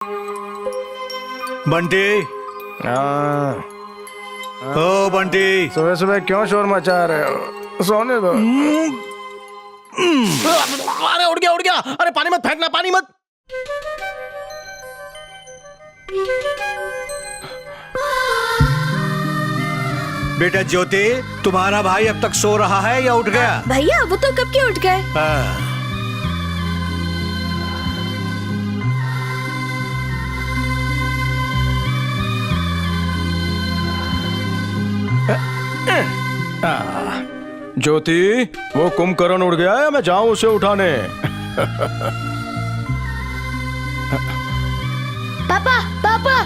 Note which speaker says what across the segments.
Speaker 1: बंटी, ओ बंटी,
Speaker 2: सुबह सुबह क्यों शोर मचा रहे हो? सोने दो।
Speaker 3: अरे उड़ गया। अरे पानी मत फेंकना, पानी मत।
Speaker 1: बेटा ज्योति, तुम्हारा भाई अब तक सो रहा है या उठ गया?
Speaker 4: भैया वो तो कब के उठ गए।
Speaker 2: ज्योति, वो कुंभकर्ण उड़ गया है, मैं जाऊं उसे उठाने?
Speaker 4: पापा पापा।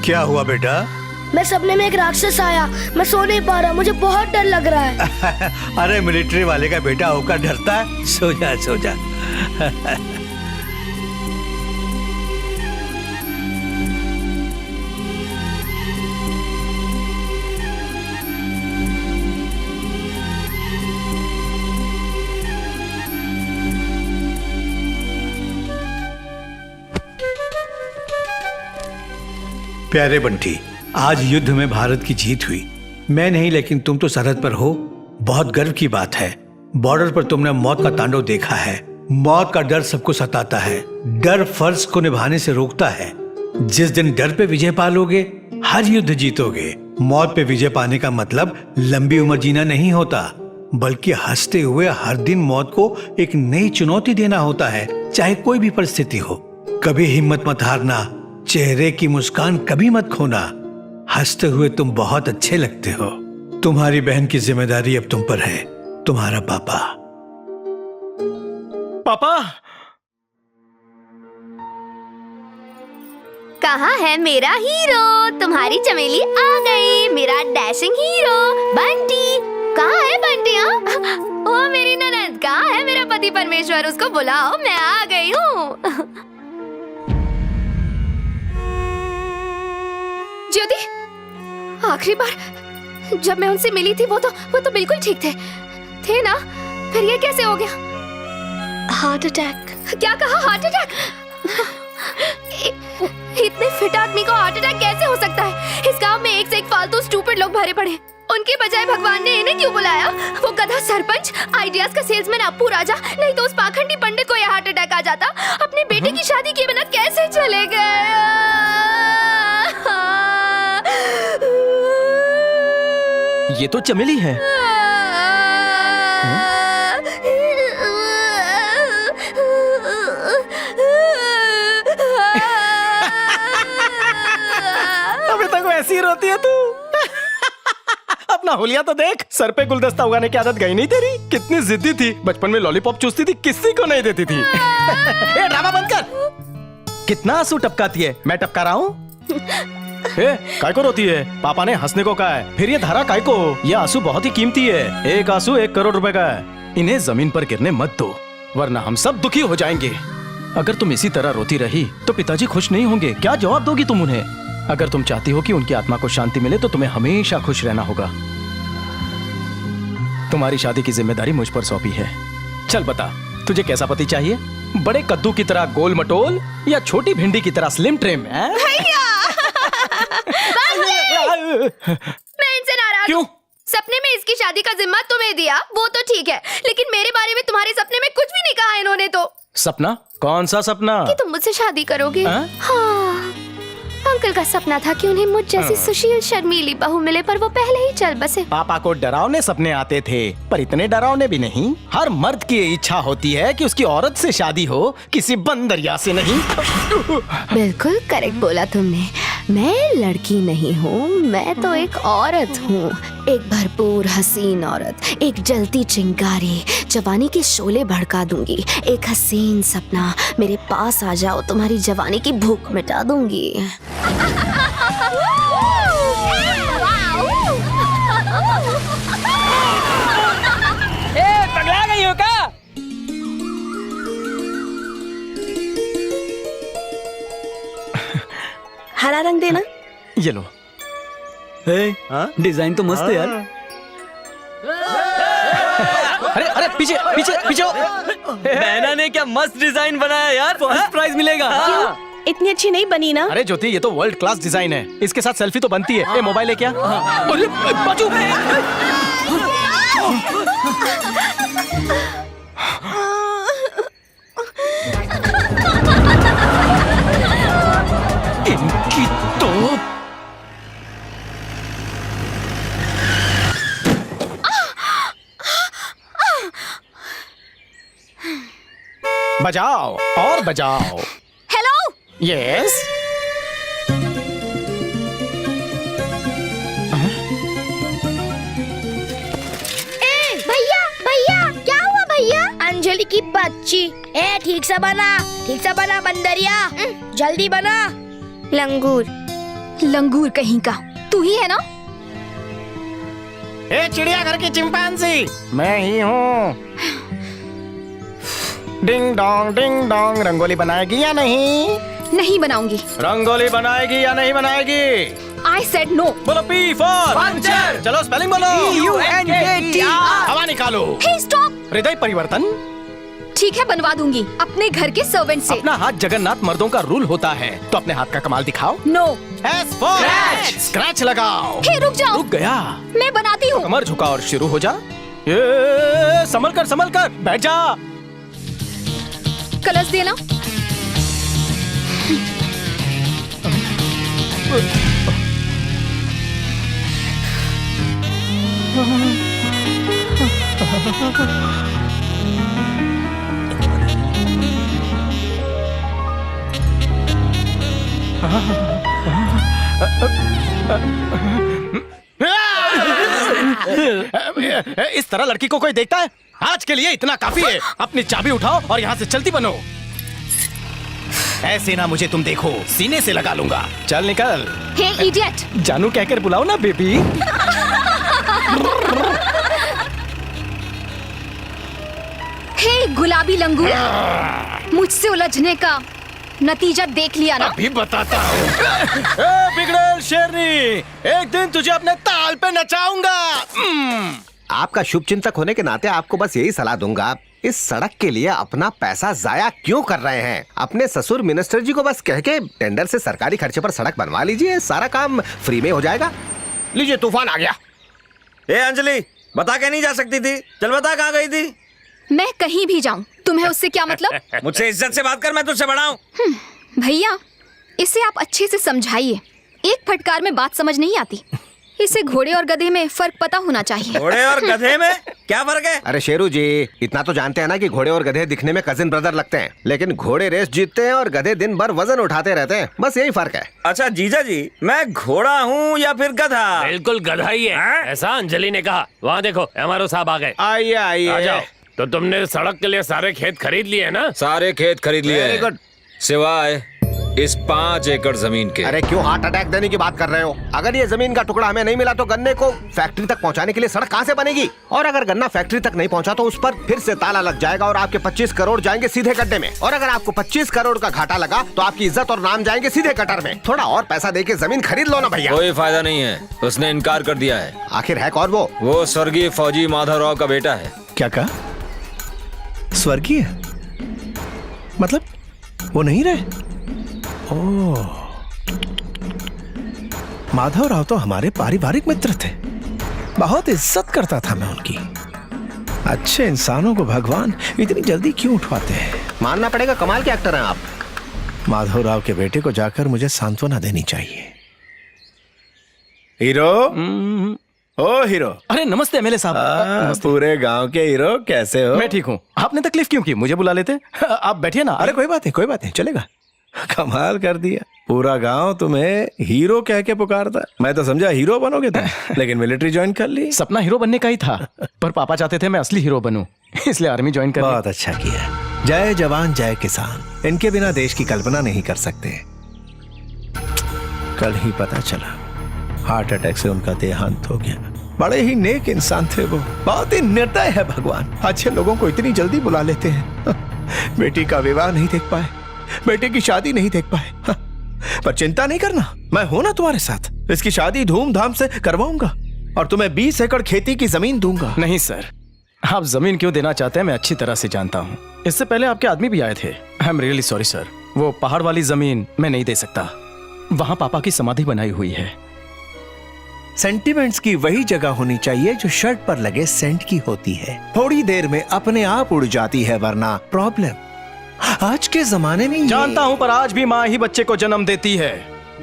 Speaker 1: क्या हुआ बेटा?
Speaker 4: मैं सपने में एक राक्षस आया, मैं सो नहीं पा रहा, मुझे बहुत डर लग रहा है।
Speaker 1: अरे मिलिट्री वाले का बेटा होकर डरता है? सो जा सो जा। प्यारे बंटी, आज युद्ध में भारत की जीत हुई। मैं नहीं, लेकिन तुम तो सरहद पर हो। बहुत गर्व की बात है। बॉर्डर पर तुमने मौत का तांडव देखा है। मौत का डर सबको सताता है। डर फर्ज को निभाने से रोकता है। जिस दिन डर पे विजय पालोगे, हर युद्ध जीतोगे। मौत पे विजय पाने का मतलब लंबी उम्र जीना नहीं होता, बल्कि हंसते हुए हर दिन मौत को एक नई चुनौती देना होता है, चाहे कोई भी परिस्थिति हो। कभी हिम्मत मत हारना, चेहरे की मुस्कान कभी मत खोना। हंसते हुए तुम बहुत अच्छे लगते हो। तुम्हारी बहन की जिम्मेदारी अब तुम पर है। तुम्हारा पापा।
Speaker 2: पापा,
Speaker 4: कहाँ है मेरा हीरो? तुम्हारी चमेली आ गई, मेरा डैशिंग हीरो बंटी। कहाँ है बंटी? ओ मेरी ननद, कहाँ है मेरा पति परमेश्वर? उसको बुलाओ, मैं आ गई हूँ। ज्योति, आखिरी बार जब मैं उनसे मिली थी वो तो बिल्कुल ठीक थे ना? फिर ये कैसे हो गया? Heart attack. क्या कहा? Heart attack? इतने फिट आदमी को हार्ट अटैक कैसे हो सकता है? इस गांव में एक से एक फालतू स्टूपिड लोग भरे पड़े। उनके बजाय भगवान ने इन्हें क्यों बुलाया? वो गधा सरपंच, आइडियाज का सेल्समैन अप्पू राजा, नहीं तो उस पाखंडी पंडित को यह हार्ट अटैक आ जाता। अपने बेटे की शादी किए बिना कैसे चले गए?
Speaker 3: ये तो चमेली है।
Speaker 2: अभी तक वैसी ही रोती है तू। अपना होलिया तो देख, सर पे गुलदस्ता उगाने की आदत गई नहीं तेरी? कितनी जिद्दी थी, बचपन में लॉलीपॉप चूसती थी, किसी को नहीं देती थी।
Speaker 3: ए, ड्रामा बंद कर। कितना आंसू टपकाती है? मैं टपका रहा हूँ?
Speaker 2: काय को रोती है? पापा ने हंसने को कहा है। फिर ये धारा काय को? ये आंसू बहुत ही कीमती है। एक आंसू 1 करोड़ रुपए का है। इन्हें जमीन पर गिरने मत दो, वरना हम सब दुखी हो जाएंगे। अगर तुम इसी तरह रोती रही तो पिताजी खुश नहीं होंगे। क्या जवाब दोगी तुम उन्हें? अगर तुम चाहती हो कि उनकी आत्मा को शांति मिले तो तुम्हें हमेशा खुश रहना होगा। तुम्हारी शादी की जिम्मेदारी मुझ पर सौंपी है। चल बता, तुझे कैसा पति चाहिए? बड़े कद्दू की तरह गोल मटोल या छोटी भिंडी की तरह स्लिम ट्रिम?
Speaker 4: मैं इनसे नाराज।
Speaker 2: क्यों?
Speaker 4: सपने में इसकी शादी का जिम्मा तुम्हें दिया, वो तो ठीक है, लेकिन मेरे बारे में तुम्हारे सपने में कुछ भी नहीं कहा इन्होंने तो।
Speaker 2: सपना? कौन सा सपना?
Speaker 4: कि तुम मुझसे शादी करोगे। हाँ, अंकल का सपना था कि उन्हें मुझ जैसी सुशील शर्मीली बहू मिले, पर वो पहले ही चल बसे।
Speaker 2: पापा को डरावने सपने आते थे, पर इतने डरावने भी नहीं। हर मर्द की इच्छा होती है कि उसकी औरत से शादी हो, किसी बंदरिया से नहीं।
Speaker 4: बिल्कुल करेक्ट बोला तुमने। मैं लड़की नहीं हूँ, मैं तो एक औरत हूँ। एक भरपूर हसीन औरत, एक जलती चिंगारी, जवानी के शोले भड़का दूंगी। एक हसीन सपना, मेरे पास आ जाओ, तुम्हारी जवानी की भूख मिटा दूंगी।
Speaker 3: पगला गई हो क्या?
Speaker 5: हरा रंग देना।
Speaker 2: ये लो।
Speaker 6: डिजाइन तो मस्त है यार।
Speaker 2: अरे अरे पीछे पीछे पीछे
Speaker 3: बहना ने क्या मस्त डिजाइन बनाया यार, फर्स्ट प्राइज मिलेगा।
Speaker 5: इतनी अच्छी नहीं बनी ना।
Speaker 2: अरे ज्योति, ये तो वर्ल्ड क्लास डिजाइन है, इसके साथ सेल्फी तो बनती है। ये मोबाइल है क्या? अरे बाजू। इनकी तो बजाओ और बजाओ।
Speaker 4: Hello,
Speaker 2: yes.
Speaker 6: भैया भैया क्या हुआ भैया? अंजलि की बच्ची। ए ठीक से बना बंदरिया, जल्दी बना।
Speaker 4: लंगूर कहीं का, तू ही है ना?
Speaker 2: ए चिड़ियाघर की चिंपांजी, मैं ही हूँ। डिंग डोंग रंगोली बनाएगी या नहीं?
Speaker 4: नहीं बनाऊंगी।
Speaker 2: रंगोली बनाएगी या नहीं बनाएगी?
Speaker 4: I said no.
Speaker 2: बोलो पी फॉर पंचर। चलो स्पेलिंग बोलो। हवा निकालो।
Speaker 4: Hey stop.
Speaker 2: हृदय परिवर्तन।
Speaker 4: ठीक है, बनवा दूंगी अपने घर के सर्वेंट से।
Speaker 2: अपना हाथ जगन्नाथ मर्दों का रूल होता है, तो अपने हाथ का कमाल दिखाओ।
Speaker 4: नो।
Speaker 2: एस फॉर स्क्रैच लगाओ।
Speaker 4: हे रुक जाओ।
Speaker 2: रुक गया।
Speaker 4: मैं बनाती हूँ।
Speaker 2: कमर झुका और शुरू हो जा। ये संभल कर बैठ जा।
Speaker 4: कलर्स देना।
Speaker 2: इस तरह लड़की को कोई देखता है? आज के लिए इतना काफी है। अपनी चाबी उठाओ और यहाँ से चलती बनो। ऐसे ना मुझे तुम देखो, सीने से लगा लूंगा। चल निकल।
Speaker 4: हे इडियट।
Speaker 2: जानू कहकर बुलाओ ना बेबी।
Speaker 4: हे गुलाबी लंगूर, मुझसे उलझने का नतीजा देख लिया ना?
Speaker 2: अभी बताता हूँ। बिगड़ेल शेरनी, एक दिन तुझे अपने ताल पे नचाऊंगा।
Speaker 7: आपका शुभ चिंतक होने के नाते आपको बस यही सलाह दूंगा, इस सड़क के लिए अपना पैसा जाया क्यों कर रहे हैं? अपने ससुर मिनिस्टर जी को बस कह के टेंडर से सरकारी खर्चे पर सड़क बनवा लीजिए, सारा काम फ्री में हो जाएगा। लीजिए, तूफान आ गया।
Speaker 3: ए अंजलि, बता के नहीं जा सकती थी? चल बता, कहाँ गई थी?
Speaker 4: मैं कहीं भी जाऊं, तुम्हें उससे क्या मतलब?
Speaker 3: मुझसे इज्जत से बात कर, मैं तुझसे बड़ा हूँ।
Speaker 4: भैया, इसे आप अच्छे से समझाइए। एक फटकार में बात समझ नहीं आती। इसे घोड़े और गधे में फर्क पता होना चाहिए।
Speaker 3: घोड़े और गधे में क्या फर्क है?
Speaker 7: अरे शेरू जी, इतना तो जानते हैं ना कि घोड़े और गधे दिखने में कजिन ब्रदर लगते हैं, लेकिन घोड़े रेस जीतते हैं और गधे दिन भर वजन उठाते रहते हैं, बस यही फर्क है।
Speaker 3: अच्छा जीजा जी, मैं घोड़ा हूँ या फिर गधा?
Speaker 8: बिल्कुल गधा ही है। ऐसा अंजलि ने कहा। वहाँ देखो, एमआरओ साहब आ गए।
Speaker 7: आइए
Speaker 8: आ
Speaker 7: आइए।
Speaker 8: जाओ। तो तुमने सड़क के लिए सारे खेत खरीद लिए ना?
Speaker 9: सारे खेत खरीद लिए
Speaker 7: वेरी
Speaker 9: हैं,
Speaker 7: गुड।
Speaker 9: सिवाय इस 5 एकड़ जमीन के।
Speaker 7: अरे क्यों हार्ट अटैक देने की बात कर रहे हो? अगर ये जमीन का टुकड़ा हमें नहीं मिला तो गन्ने को फैक्ट्री तक पहुंचाने के लिए सड़क कहां से बनेगी? और अगर गन्ना फैक्ट्री तक नहीं पहुंचा तो उस पर फिर से ताला लग जाएगा और आपके 25 करोड़ जाएंगे सीधे गड्ढे में। और अगर आपको 25 करोड़ का घाटा लगा तो आपकी इज्जत और नाम जाएंगे सीधे कटर में। थोड़ा और पैसा देके जमीन खरीद लो ना भैया।
Speaker 9: कोई फायदा नहीं है, उसने इनकार कर दिया है।
Speaker 7: आखिर है कौन वो?
Speaker 9: वो स्वर्गीय फौजी माधवराव का बेटा है।
Speaker 10: क्या कहा? स्वर्गीय मतलब वो नहीं रहे? ओह, माधवराव तो हमारे पारिवारिक मित्र थे, बहुत इज्जत करता था मैं उनकी। अच्छे इंसानों को भगवान इतनी जल्दी क्यों उठवाते हैं?
Speaker 7: मानना पड़ेगा, कमाल के एक्टर हैं आप।
Speaker 10: माधवराव के बेटे को जाकर मुझे सांत्वना देनी चाहिए। हीरो, ओ हीरो।
Speaker 2: अरे नमस्ते एमएलए साहब।
Speaker 10: पूरे गांव के हीरो, कैसे हो?
Speaker 2: मैं ठीक हूँ। आपने तकलीफ क्यों की? मुझे बुला लेते। आप बैठिए ना।
Speaker 10: अरे कोई बात नहीं, चलेगा। कमाल कर दिया, पूरा गांव तुम्हें हीरो कह के पुकारता। मैं तो समझा हीरो बनोगे तुम, लेकिन मिलिट्री ज्वाइन कर ली।
Speaker 2: सपना हीरो बनने का ही था, पर पापा चाहते थे मैं असली हीरो बनूं, इसलिए आर्मी ज्वाइन कर ली।
Speaker 10: बहुत अच्छा किया। जय जवान जय किसान, इनके बिना देश की कल्पना नहीं कर सकते। कल ही पता चला हार्ट अटैक से उनका देहांत हो गया। बड़े ही नेक इंसान थे वो, बहुत ही निर्दय है भगवान। अच्छे लोगों को इतनी जल्दी बुला लेते हैं। बेटी का विवाह नहीं देख पाए, बेटे की शादी नहीं देख पाए। पर चिंता नहीं करना, मैं हूं ना तुम्हारे साथ। इसकी शादी धूमधाम से करवाऊंगा और तुम्हें 20 एकड़ खेती की जमीन दूंगा।
Speaker 2: नहीं सर, आप जमीन क्यों देना चाहते हैं मैं अच्छी तरह से जानता हूँ। इससे पहले आपके आदमी भी आए थे। I am really sorry sir, वो पहाड़ वाली जमीन मैं नहीं दे सकता। वहाँ पापा की समाधि बनाई हुई है।
Speaker 10: सेंटिमेंट्स की वही जगह होनी चाहिए जो शर्ट पर लगे सेंट की होती है। थोड़ी देर में अपने आप उड़ जाती है, वरना प्रॉब्लम। आज के जमाने में
Speaker 2: जानता हूँ, पर आज भी माँ ही बच्चे को जन्म देती है।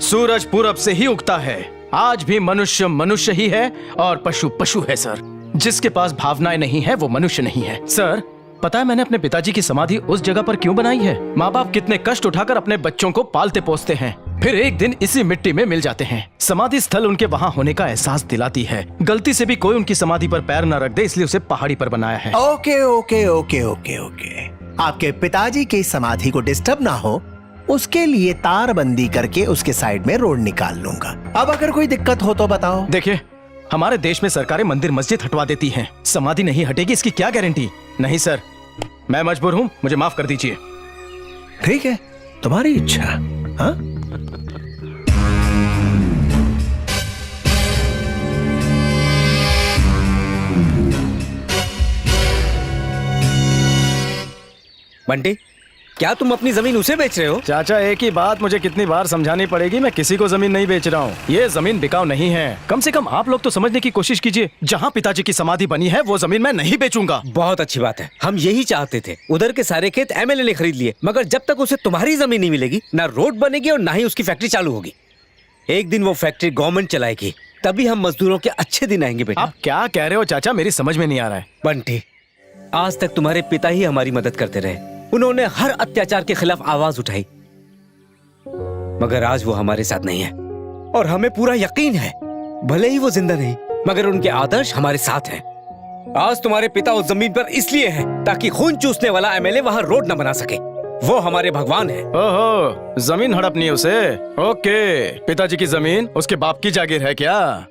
Speaker 2: सूरज पूरब से ही उगता है। आज भी मनुष्य मनुष्य ही है और पशु पशु है सर। जिसके पास भावनाएं नहीं है वो मनुष्य नहीं है सर। पता है मैंने अपने पिताजी की समाधि उस जगह पर क्यों बनाई है? माँ बाप कितने कष्ट उठाकर अपने बच्चों को पालते पोसते हैं, फिर एक दिन इसी मिट्टी में मिल जाते हैं। समाधि स्थल उनके वहाँ होने का एहसास दिलाती है। गलती से भी कोई उनकी समाधि पर पैर न रख दे, इसलिए उसे पहाड़ी पर बनाया है।
Speaker 10: Okay okay okay okay okay, आपके पिताजी की समाधि को डिस्टर्ब ना हो उसके लिए तारबंदी करके उसके साइड में रोड निकाल लूंगा। अब अगर कोई दिक्कत हो तो बताओ।
Speaker 2: देखिए, हमारे देश में सरकारें मंदिर मस्जिद हटवा देती हैं, समाधि नहीं हटेगी इसकी क्या गारंटी? नहीं सर, मैं मजबूर हूँ, मुझे माफ कर दीजिए।
Speaker 10: ठीक है, तुम्हारी इच्छा। हाँ,
Speaker 3: बंटी, क्या तुम अपनी जमीन उसे बेच रहे हो?
Speaker 2: चाचा, एक ही बात मुझे कितनी बार समझानी पड़ेगी, मैं किसी को जमीन नहीं बेच रहा हूँ। ये जमीन बिकाऊ नहीं है। कम से कम आप लोग तो समझने की कोशिश कीजिए। जहाँ पिताजी की समाधि बनी है वो जमीन मैं नहीं बेचूंगा।
Speaker 3: बहुत अच्छी बात है, हम यही चाहते थे। उधर के सारे खेत एमएलए ने खरीद लिए, मगर जब तक उसे तुम्हारी जमीन नहीं मिलेगी, ना रोड बनेगी और ना ही उसकी फैक्ट्री चालू होगी। एक दिन वो फैक्ट्री गवर्नमेंट चलाएगी, तभी हम मजदूरों के अच्छे दिन आएंगे। बेटा,
Speaker 2: आप क्या कह रहे हो चाचा? मेरी समझ में नहीं आ रहा है।
Speaker 3: बंटी, आज तक तुम्हारे पिता ही हमारी मदद करते रहे। उन्होंने हर अत्याचार के खिलाफ आवाज उठाई, मगर आज वो हमारे साथ नहीं है और हमें पूरा यकीन है, भले ही वो जिंदा नहीं, मगर उनके आदर्श हमारे साथ हैं। आज तुम्हारे पिता उस जमीन पर इसलिए हैं ताकि खून चूसने वाला एमएलए वहां रोड न बना सके। वो हमारे भगवान है।
Speaker 2: ओहो, जमीन हड़पनी है उसे? ओके, पिताजी की जमीन उसके बाप की जागीर है क्या?